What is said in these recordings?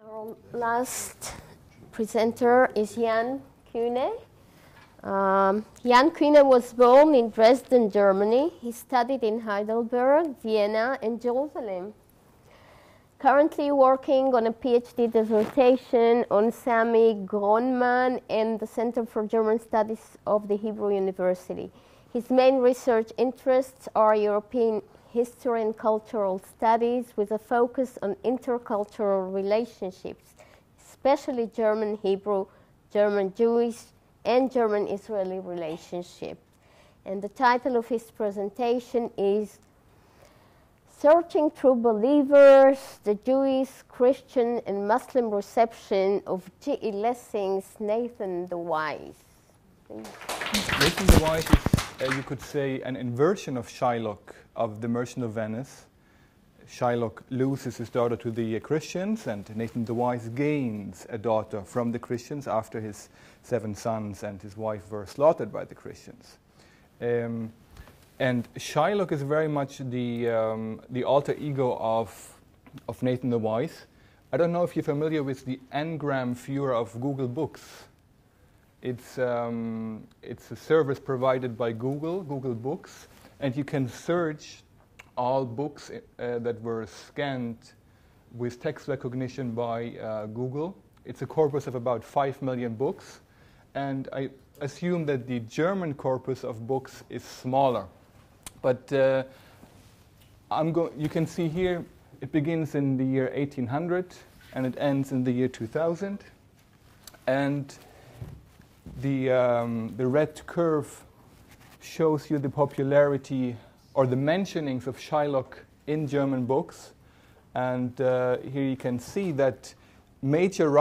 Our last presenter is Jan Quinet. Jan Quinet was born in Dresden, Germany. He studied in Heidelberg, Vienna, and Jerusalem. Currently working on a PhD dissertation on Sami Gronman and the Center for German Studies of the Hebrew University. His main research interests are European history and cultural studies with a focus on intercultural relationships, especially German Hebrew, German Jewish, and German Israeli relationships. And the title of his presentation is Searching Through Believers, the Jewish, Christian, and Muslim Reception of G.E. Lessing's Nathan the Wise. Nathan the Wise is, you could say, an inversion of Shylock of the Merchant of Venice. Shylock loses his daughter to the Christians, and Nathan the Wise gains a daughter from the Christians after his 7 sons and his wife were slaughtered by the Christians. And Shylock is very much the alter ego of Nathan the Wise. I don't know if you're familiar with the Ngram viewer of Google Books. It's a service provided by Google Books, and you can search all books that were scanned with text recognition by Google. It's a corpus of about 5 million books, and I assume that the German corpus of books is smaller. But you can see here, it begins in the year 1800 and it ends in the year 2000. And the red curve shows you the popularity or the mentionings of Shylock in German books. And here you can see that major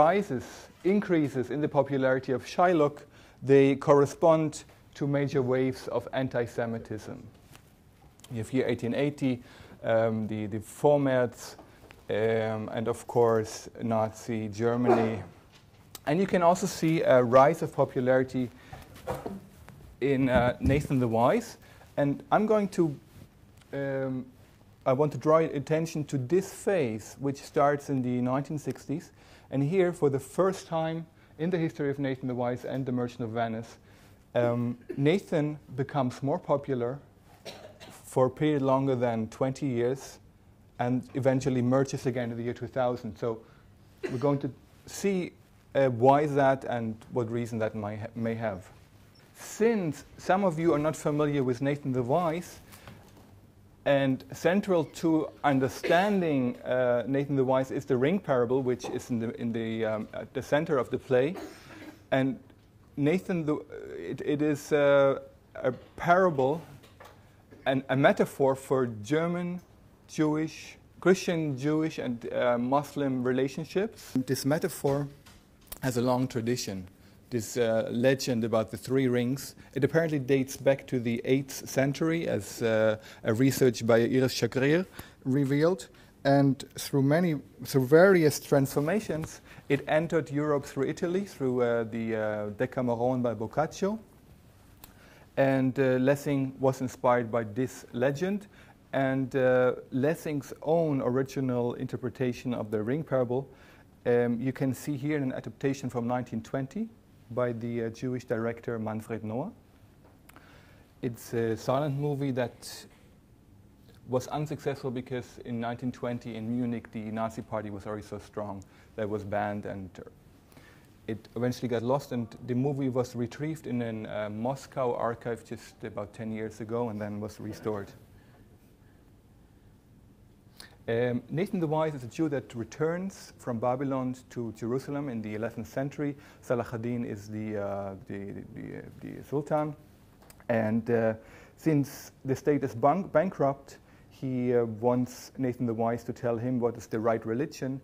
increases in the popularity of Shylock, they correspond to major waves of anti-Semitism. You have here 1880, the Vormärz, and of course Nazi Germany. And you can also see a rise of popularity in Nathan the Wise. And I want to draw your attention to this phase, which starts in the 1960s. And here, for the first time in the history of Nathan the Wise and the Merchant of Venice, Nathan becomes more popular for a period longer than 20 years, and eventually merges again in the year 2000. So we're going to see why is that and what reason that may have. Since some of you are not familiar with Nathan the Wise, and central to understanding Nathan the Wise is the ring parable, which is at the center of the play. And Nathan, it is a parable, a metaphor for German, Jewish, Christian, Jewish, and Muslim relationships. This metaphor has a long tradition. This legend about the 3 rings, it apparently dates back to the 8th century, as a research by Iris Chagrir revealed. And through various transformations, it entered Europe through Italy, through the Decameron by Boccaccio. And Lessing was inspired by this legend. And Lessing's own original interpretation of the ring parable, you can see here in an adaptation from 1920 by the Jewish director Manfred Noah. It's a silent movie that was unsuccessful because in 1920 in Munich the Nazi party was already so strong that it was banned, and it eventually got lost, and the movie was retrieved in a Moscow archive just about 10 years ago and then was restored. Nathan the Wise is a Jew that returns from Babylon to Jerusalem in the 11th century. Salah ad-Din is the Sultan. And since the state is bankrupt, he wants Nathan the Wise to tell him what is the right religion.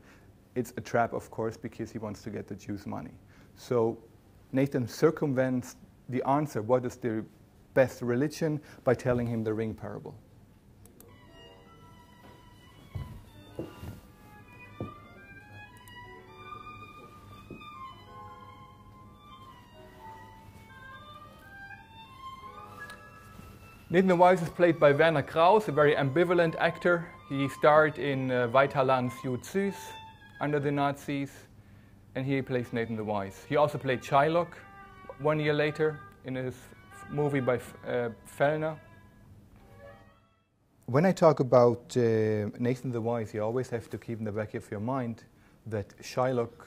It's a trap, of course, because he wants to get the Jews' money. So Nathan circumvents the answer, what is the best religion, by telling him the ring parable. Nathan the Wise is played by Werner Krauss, a very ambivalent actor. He starred in Weiterland Süd Süß, under the Nazis, and here he plays Nathan the Wise. He also played Shylock 1 year later in his movie by Fellner. When I talk about Nathan the Wise, you always have to keep in the back of your mind that Shylock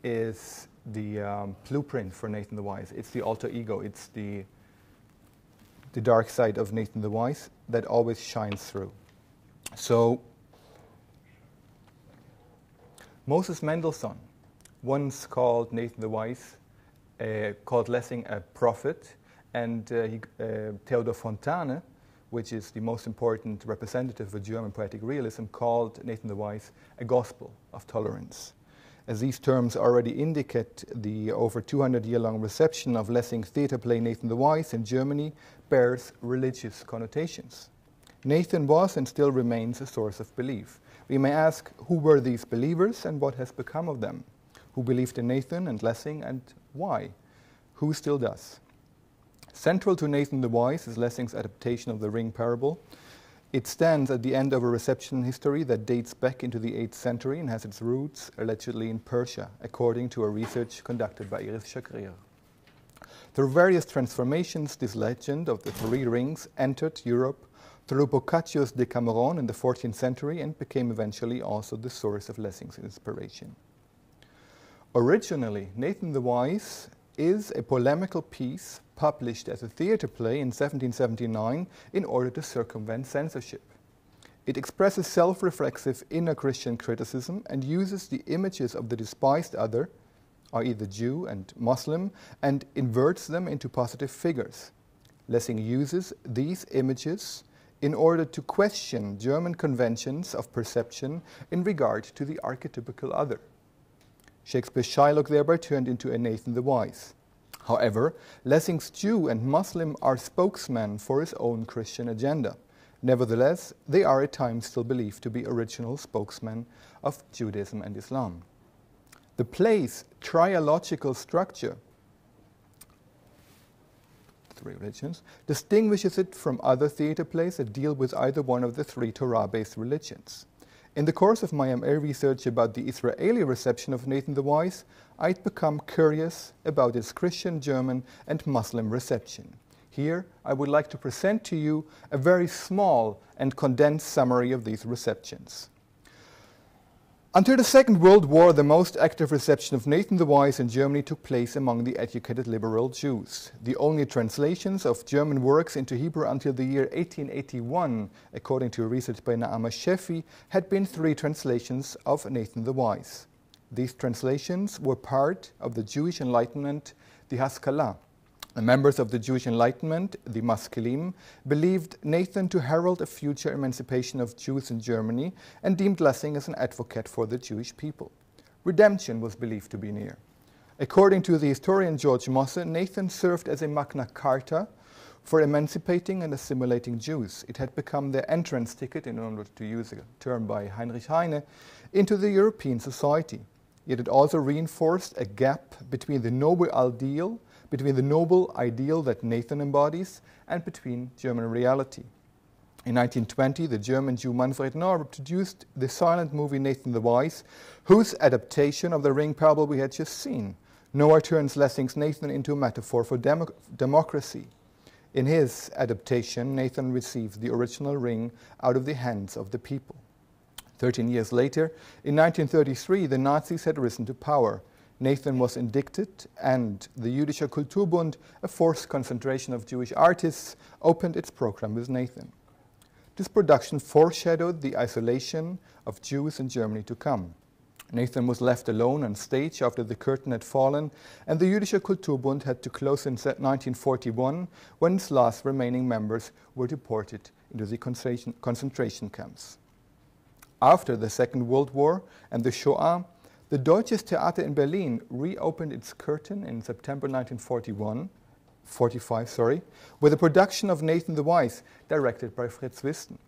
is the blueprint for Nathan the Wise. It's the alter ego. It's the dark side of Nathan the Wise that always shines through. So Moses Mendelssohn once called Nathan the Wise, called Lessing a prophet, and Theodor Fontane, which is the most important representative of German poetic realism, called Nathan the Wise a gospel of tolerance. As these terms already indicate, the over 200-year-long reception of Lessing's theatre play Nathan the Wise in Germany bears religious connotations. Nathan was and still remains a source of belief. We may ask, who were these believers and what has become of them? Who believed in Nathan and Lessing, and why? Who still does? Central to Nathan the Wise is Lessing's adaptation of the Ring Parable. It stands at the end of a reception history that dates back into the 8th century and has its roots allegedly in Persia, according to a research conducted by Iris Chakrir. Through various transformations, this legend of the 3 rings entered Europe through Boccaccio's Decameron in the 14th century and became eventually also the source of Lessing's inspiration. Originally, Nathan the Wise is a polemical piece published as a theatre play in 1779 in order to circumvent censorship. It expresses self-reflexive inner Christian criticism and uses the images of the despised other, i.e. the Jew and Muslim, and inverts them into positive figures. Lessing uses these images in order to question German conventions of perception in regard to the archetypical other. Shakespeare's Shylock thereby turned into a Nathan the Wise. However, Lessing's Jew and Muslim are spokesmen for his own Christian agenda. Nevertheless, they are at times still believed to be original spokesmen of Judaism and Islam. The play's trialogical structure, 3 religions, distinguishes it from other theatre plays that deal with either one of the 3 Torah-based religions. In the course of my MA research about the Israeli reception of Nathan the Wise, I'd become curious about its Christian, German, and Muslim reception. Here, I would like to present to you a very small and condensed summary of these receptions. Until the Second World War, the most active reception of Nathan the Wise in Germany took place among the educated liberal Jews. The only translations of German works into Hebrew until the year 1881, according to research by Naama Shefi, had been 3 translations of Nathan the Wise. These translations were part of the Jewish Enlightenment, the Haskalah. The members of the Jewish Enlightenment, the Maskilim, believed Nathan to herald a future emancipation of Jews in Germany and deemed Lessing as an advocate for the Jewish people. Redemption was believed to be near. According to the historian George Mosse, Nathan served as a Magna Carta for emancipating and assimilating Jews. It had become their entrance ticket, in order to use a term by Heinrich Heine, into the European society. Yet it also reinforced a gap between the noble ideal that Nathan embodies and between German reality. In 1920, the German Jew Manfred Knorr produced the silent movie Nathan the Wise, whose adaptation of the Ring Parable we had just seen. Knorr turns Lessing's Nathan into a metaphor for democracy. In his adaptation, Nathan receives the original ring out of the hands of the people. 13 years later, in 1933, the Nazis had risen to power. Nathan was indicted, and the Jüdischer Kulturbund, a forced concentration of Jewish artists, opened its program with Nathan. This production foreshadowed the isolation of Jews in Germany to come. Nathan was left alone on stage after the curtain had fallen, and the Jüdischer Kulturbund had to close in 1941 when its last remaining members were deported into the concentration camps. After the Second World War and the Shoah, the Deutsches Theater in Berlin reopened its curtain in September 1945, with a production of Nathan the Wise, directed by Fritz Wisten.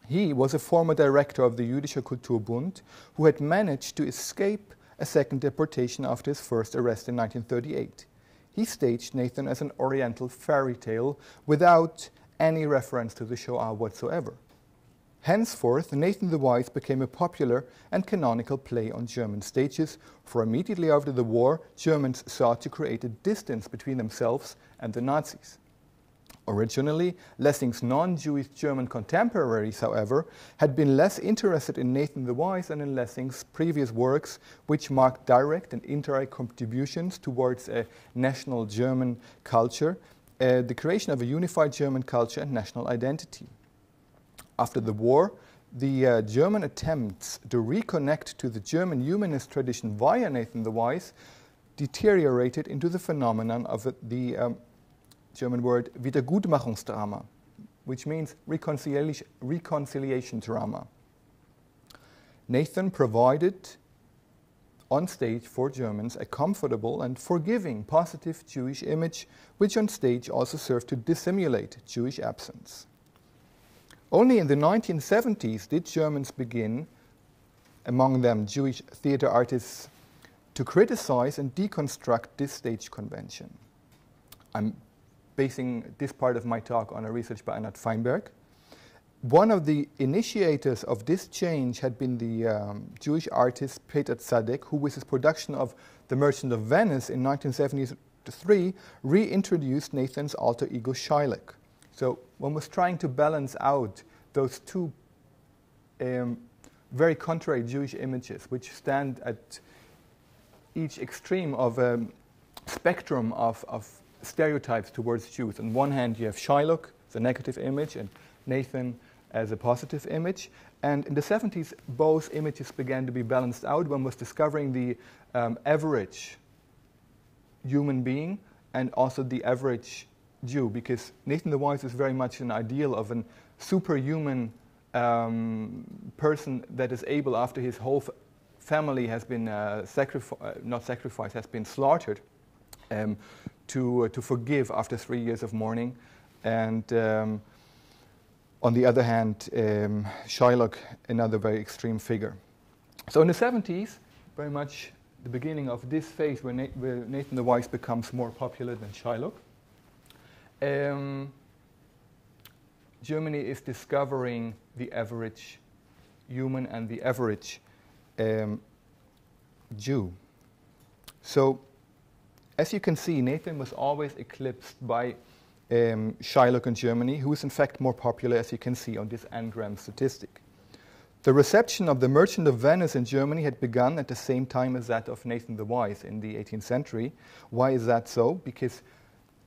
He was a former director of the Jüdischer Kulturbund who had managed to escape a second deportation after his first arrest in 1938. He staged Nathan as an Oriental fairy tale without any reference to the Shoah whatsoever. Henceforth, Nathan the Wise became a popular and canonical play on German stages, for immediately after the war, Germans sought to create a distance between themselves and the Nazis. Originally, Lessing's non-Jewish German contemporaries, however, had been less interested in Nathan the Wise than in Lessing's previous works, which marked direct and indirect contributions towards a national German culture, the creation of a unified German culture and national identity. After the war, the German attempts to reconnect to the German humanist tradition via Nathan the Wise deteriorated into the phenomenon of the German word Wiedergutmachungsdrama, which means reconciliation drama. Nathan provided on stage for Germans a comfortable and forgiving positive Jewish image, which on stage also served to dissimulate Jewish absence. Only in the 1970s did Germans begin, among them Jewish theater artists, to criticize and deconstruct this stage convention. I'm basing this part of my talk on a research by Anat Feinberg. One of the initiators of this change had been the Jewish artist Peter Tzadek, who with his production of The Merchant of Venice in 1973 reintroduced Nathan's alter ego Shylock. So one was trying to balance out those two very contrary Jewish images, which stand at each extreme of a spectrum of stereotypes towards Jews. On one hand, you have Shylock, the negative image, and Nathan as a positive image. And in the 70s, both images began to be balanced out. One was discovering the average human being and also the average Jew, because Nathan the Wise is very much an ideal of a superhuman person that is able, after his whole family has been has been slaughtered, to forgive after 3 years of mourning. And on the other hand, Shylock, another very extreme figure. So in the 70s, very much the beginning of this phase where Nathan the Wise becomes more popular than Shylock. Germany is discovering the average human and the average Jew. So, as you can see, Nathan was always eclipsed by Shylock in Germany, who is in fact more popular, as you can see on this n-gram statistic. The reception of The Merchant of Venice in Germany had begun at the same time as that of Nathan the Wise in the 18th century. Why is that so? Because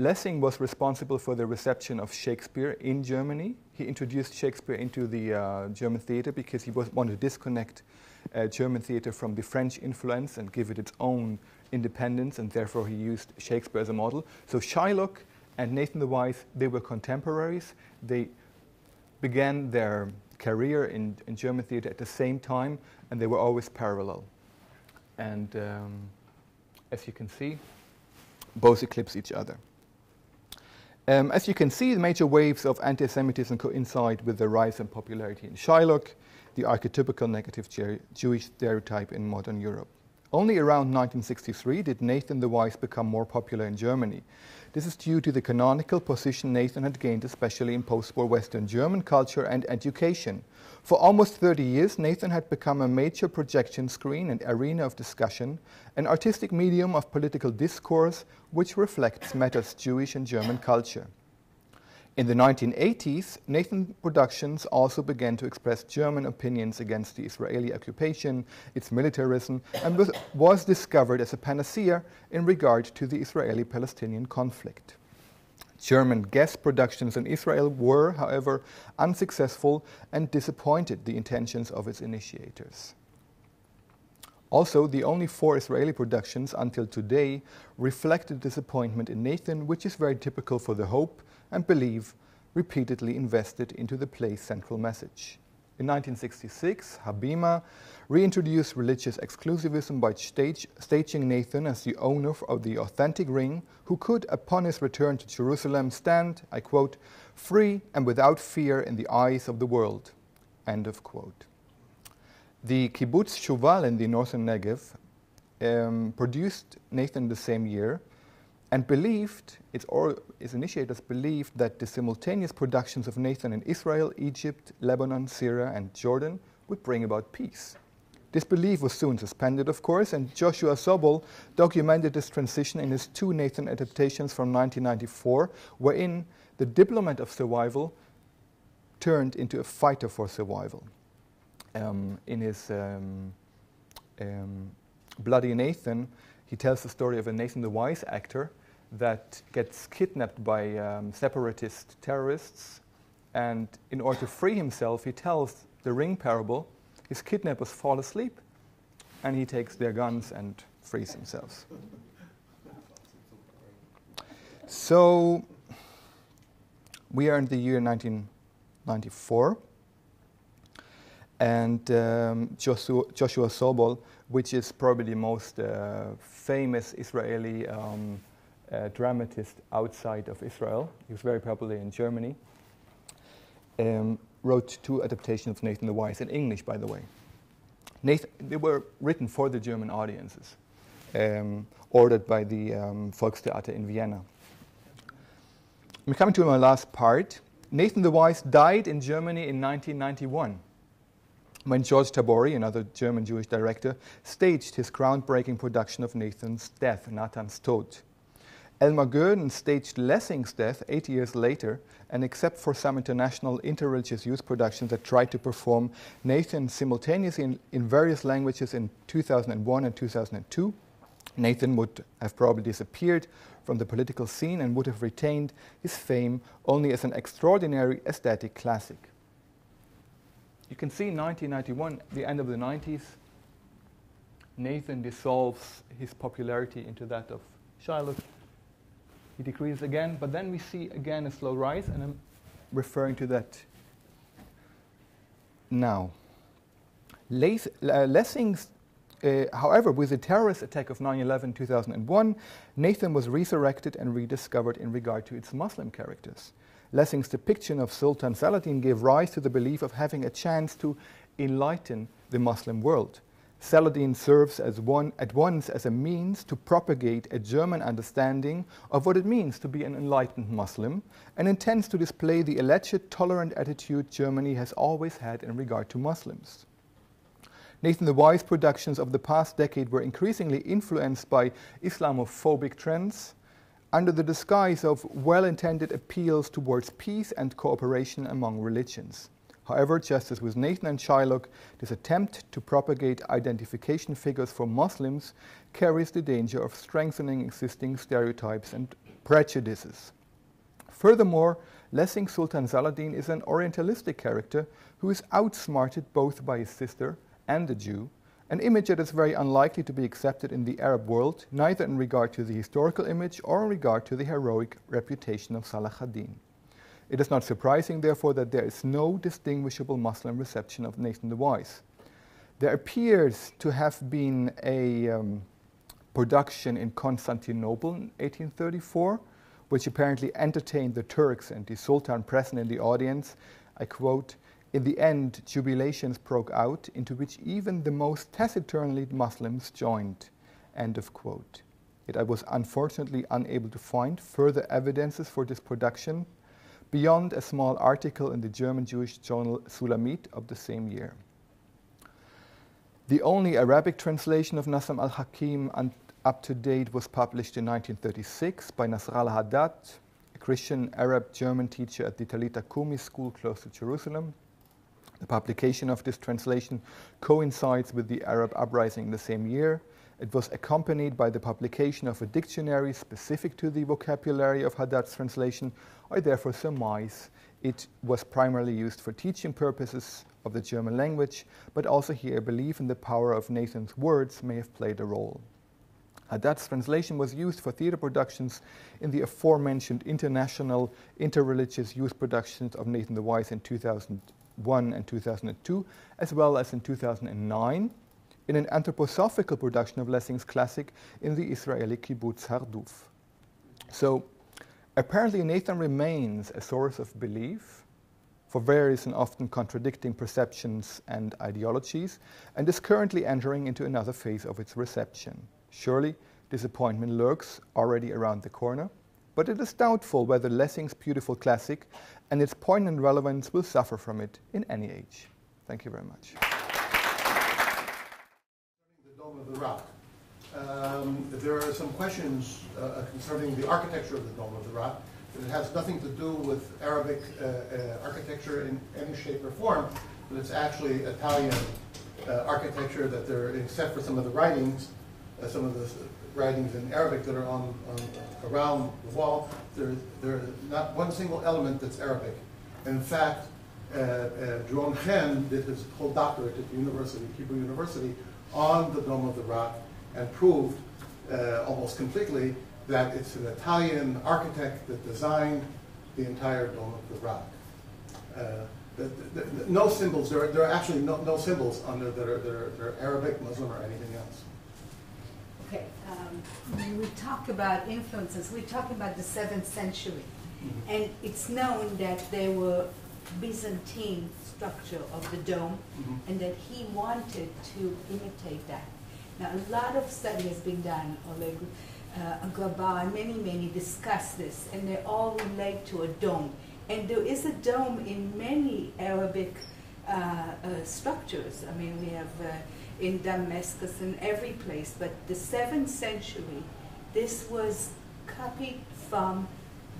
Lessing was responsible for the reception of Shakespeare in Germany. He introduced Shakespeare into the German theater because he wanted to disconnect German theater from the French influence and give it its own independence, and therefore he used Shakespeare as a model. So Shylock and Nathan the Wise, they were contemporaries. They began their career in German theater at the same time, and they were always parallel. And as you can see, both eclipse each other. As you can see, the major waves of anti-Semitism coincide with the rise in popularity in Shylock, the archetypical negative Jewish stereotype in modern Europe. Only around 1963 did Nathan the Wise become more popular in Germany. This is due to the canonical position Nathan had gained, especially in post-war Western German culture and education. For almost 30 years, Nathan had become a major projection screen and arena of discussion, an artistic medium of political discourse which reflects matters Jewish and German culture. In the 1980s, Nathan Productions also began to express German opinions against the Israeli occupation, its militarism, and was discovered as a panacea in regard to the Israeli-Palestinian conflict. German guest productions in Israel were, however, unsuccessful and disappointed the intentions of its initiators. Also, the only 4 Israeli productions until today reflected disappointment in Nathan, which is very typical for the hope and belief repeatedly invested into the play's central message. In 1966, Habima reintroduced religious exclusivism by staging Nathan as the owner of the authentic ring, who could, upon his return to Jerusalem, stand, I quote, free and without fear in the eyes of the world, end of quote. The kibbutz Shuval in the northern Negev produced Nathan the same year, and believed, its initiators believed that the simultaneous productions of Nathan in Israel, Egypt, Lebanon, Syria, and Jordan would bring about peace. This belief was soon suspended, of course, and Joshua Sobol documented this transition in his 2 Nathan adaptations from 1994, wherein the diplomat of survival turned into a fighter for survival. In his Bloody Nathan, he tells the story of a Nathan the Wise actor that gets kidnapped by separatist terrorists, and in order to free himself, he tells the ring parable. His kidnappers fall asleep, and he takes their guns and frees himself. So we are in the year 1994, and Joshua Sobol, which is probably the most famous Israeli dramatist outside of Israel. He was very popular in Germany. Wrote 2 adaptations of Nathan the Wise in English, by the way. They were written for the German audiences, ordered by the Volkstheater in Vienna. I'm coming to my last part. Nathan the Wise died in Germany in 1991, when George Tabori, another German Jewish director, staged his groundbreaking production of Nathan's death, Nathan's Tod. Elmar Goeden staged Lessing's death 8 years later, and except for some international interreligious youth productions that tried to perform Nathan simultaneously in various languages in 2001 and 2002, Nathan would have probably disappeared from the political scene and would have retained his fame only as an extraordinary aesthetic classic. You can see in 1991, the end of the 90s, Nathan dissolves his popularity into that of Shylock. He decreases again, but then we see again a slow rise, and I'm referring to that now. Lessing's, however, with the terrorist attack of 9/11 2001, Nathan was resurrected and rediscovered in regard to its Muslim characters. Lessing's depiction of Sultan Saladin gave rise to the belief of having a chance to enlighten the Muslim world. Saladin serves at once as a means to propagate a German understanding of what it means to be an enlightened Muslim, and intends to display the alleged tolerant attitude Germany has always had in regard to Muslims. Nathan the Wise productions of the past decade were increasingly influenced by Islamophobic trends, under the disguise of well-intended appeals towards peace and cooperation among religions. However, just as with Nathan and Shylock, this attempt to propagate identification figures for Muslims carries the danger of strengthening existing stereotypes and prejudices. Furthermore, Lessing's Sultan Saladin is an Orientalistic character who is outsmarted both by his sister and a Jew, an image that is very unlikely to be accepted in the Arab world, neither in regard to the historical image or in regard to the heroic reputation of Salah ad-Din. It is not surprising, therefore, that there is no distinguishable Muslim reception of Nathan the Wise. There appears to have been a production in Constantinople in 1834, which apparently entertained the Turks and the Sultan present in the audience. I quote, "In the end, jubilations broke out, into which even the most taciturnly Muslims joined." End of quote. Yet I was unfortunately unable to find further evidences for this production, beyond a small article in the German Jewish journal Sulamit of the same year. The only Arabic translation of Nassim al-Hakim up to date was published in 1936 by Nasrallah Haddad, a Christian Arab German teacher at the Talita Kumi school close to Jerusalem. The publication of this translation coincides with the Arab uprising in the same year. It was accompanied by the publication of a dictionary specific to the vocabulary of Haddad's translation. I therefore surmise it was primarily used for teaching purposes of the German language, but also here a belief in the power of Nathan's words may have played a role. Haddad's translation was used for theater productions in the aforementioned international interreligious youth productions of Nathan the Wise in 2001 and 2002, as well as in 2009, in an anthroposophical production of Lessing's classic in the Israeli kibbutz Harduf. So, apparently Nathan remains a source of belief for various and often contradicting perceptions and ideologies, and is currently entering into another phase of its reception. Surely, disappointment lurks already around the corner, but it is doubtful whether Lessing's beautiful classic and its poignant relevance will suffer from it in any age. Thank you very much. The Dome of the Rock. There are some questions concerning the architecture of the Dome of the Rock. It has nothing to do with Arabic architecture in any shape or form, but it's actually Italian architecture that there, except for some of the writings, in Arabic that are on around the wall, there's not one single element that's Arabic. And in fact, Jerome Chen did his whole doctorate at the university, Hebrew University, on the Dome of the Rock, and proved almost completely that it's an Italian architect that designed the entire Dome of the Rock. No symbols, there are actually no symbols on there that are Arabic, Muslim, or anything else. Okay, when we talk about influences, we're talking about the 7th century. Mm-hmm. And it's known that there were Byzantine structure of the dome, mm-hmm. and that he wanted to imitate that. Now, a lot of study has been done, Oleg Gabar, many discuss this, and they all relate to a dome. And there is a dome in many Arabic structures. I mean, we have in Damascus and every place, but the 7th century, this was copied from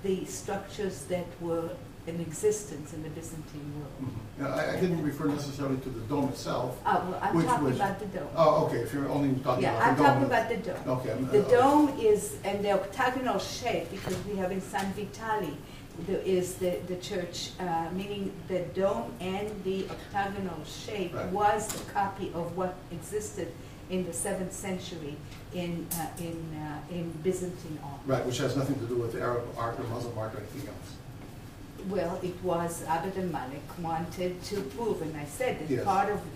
the structures that were in existence in the Byzantine world. Mm-hmm. Now, I didn't refer necessarily to the dome itself. Oh, well, I'm talking about the dome. Oh, okay, if you're only talking about the dome. Yeah, I'm talking about the dome. Okay. The dome is, and the octagonal shape, because we have in San Vitale, there is the church, meaning the dome and the octagonal shape was a copy of what existed in the 7th century in Byzantine art. Right, which has nothing to do with Arab art or Muslim art or anything else. Well, it was Abd al-Malik wanted to prove, and I said that yes.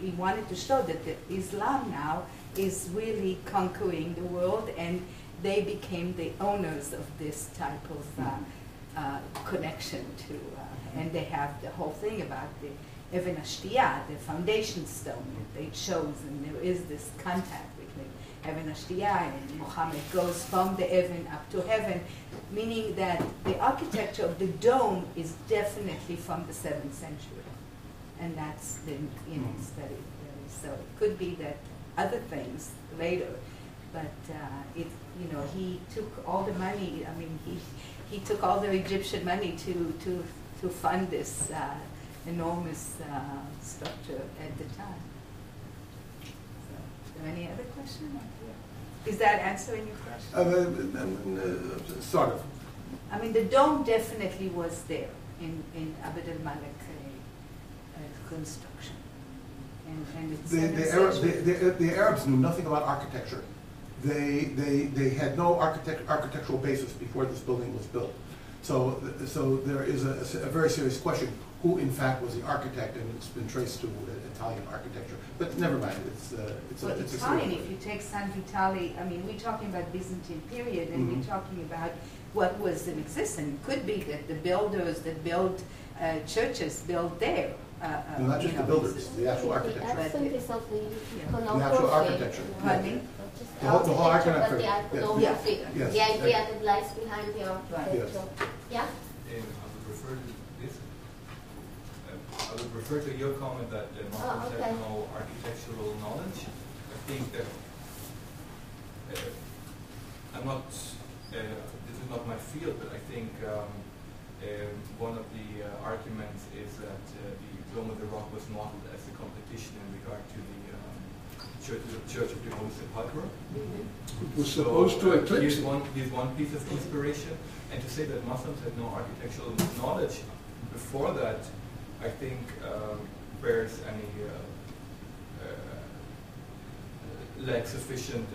He wanted to show that Islam now is really conquering the world, and they became the owners of this type of connection to, and they have the whole thing about the Even Ashtiyah, the foundation stone that they chose, and there is this contact between Even Ashtiyah and Muhammad goes from the Even up to heaven, meaning that the architecture of the dome is definitely from the 7th century, and that's been studied. So it could be that other things later, but he took all the money. I mean, he took all the Egyptian money to fund this enormous structure at the time. So, are there any other questions? Is that answering your question? Sort of. I mean, the dome definitely was there in Abd al-Malik construction. And it's the Arabs knew nothing about architecture. They had no architectural basis before this building was built. So there is a very serious question: who, in fact, was the architect? And it's been traced to Italian architecture. But never mind. It's Italian. If you take San Vitale, I mean, we're talking about Byzantine period, and we're talking about what was in existence. It could be that the builders that built churches built there. Not just the builders, the actual architecture. The accent is of the actual architecture. The whole architecture, but the iconography, the idea that lies behind the architecture. Yeah? I would refer to your comment that Muslims have no architectural knowledge. I think that this is not my field, but I think one of the arguments is that the Dome of the Rock was modeled as a competition in regard to the Church of the Holy Sepulchre. It was supposed to eclipse. Here's one piece of inspiration, and to say that Muslims had no architectural knowledge before that, I think bears any lack sufficient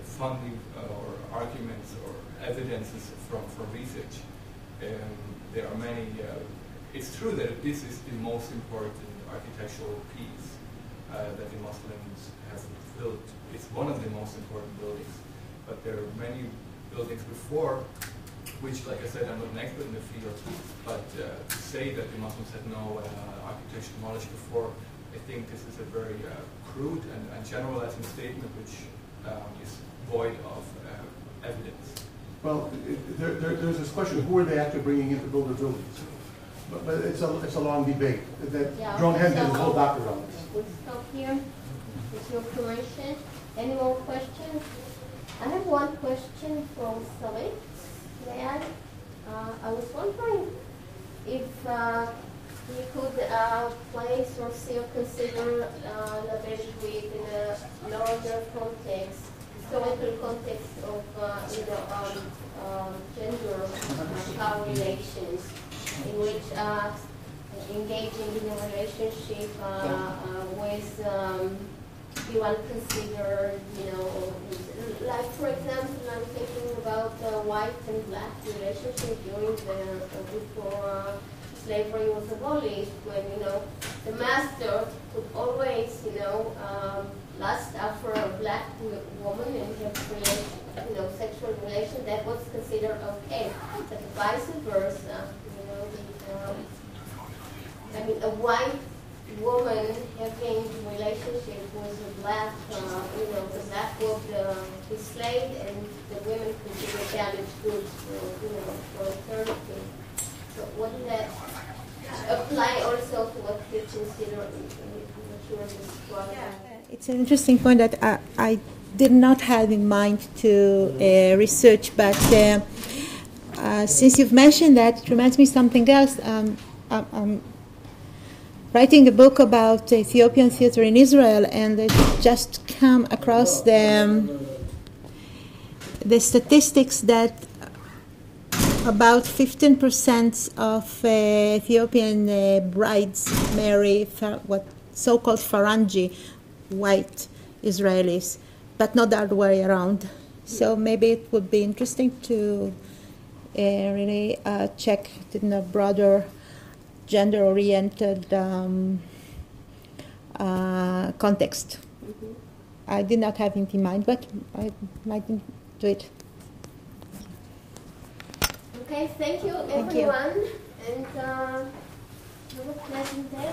funding or arguments or evidences from research. There are many. It's true that this is the most important architectural piece that the Muslims have built. It's one of the most important buildings, but there are many buildings before, which, like I said, I'm not an expert in the field, but to say that the Muslims had no architectural knowledge before, I think this is a very crude and generalizing statement, which is void of evidence. Well, there's this question: who are they actually bringing in to build their buildings? But it's a long debate. That Drone Head did his whole doctorate on this. We'll stop here with your permission. Any more questions? I have one question from Sally. I was wondering if you could place or see or consider La Belgique in a larger context, historical context of gender power relations, in which engaging in a relationship with people consider, like for example, I'm thinking about the white and black relationship during before slavery was abolished, when the master could always lust after a black woman and have sexual relation. That was considered okay, but vice versa. A white woman having relationship with a black, the black would be slaved, and the women could be damaged goods for eternity. So wouldn't that apply also to what you consider what you were describing? It's an interesting point that I did not have in mind to research, but since you've mentioned that, it reminds me of something else. I'm writing a book about Ethiopian theater in Israel, and I just come across the statistics that about 15% of Ethiopian brides marry what so-called Farangi, white Israelis, but not the other way around. So maybe it would be interesting to really check in a broader gender-oriented context. Mm-hmm. I did not have it in mind, but I might do it. Okay, thank you, everyone, and have a pleasant day.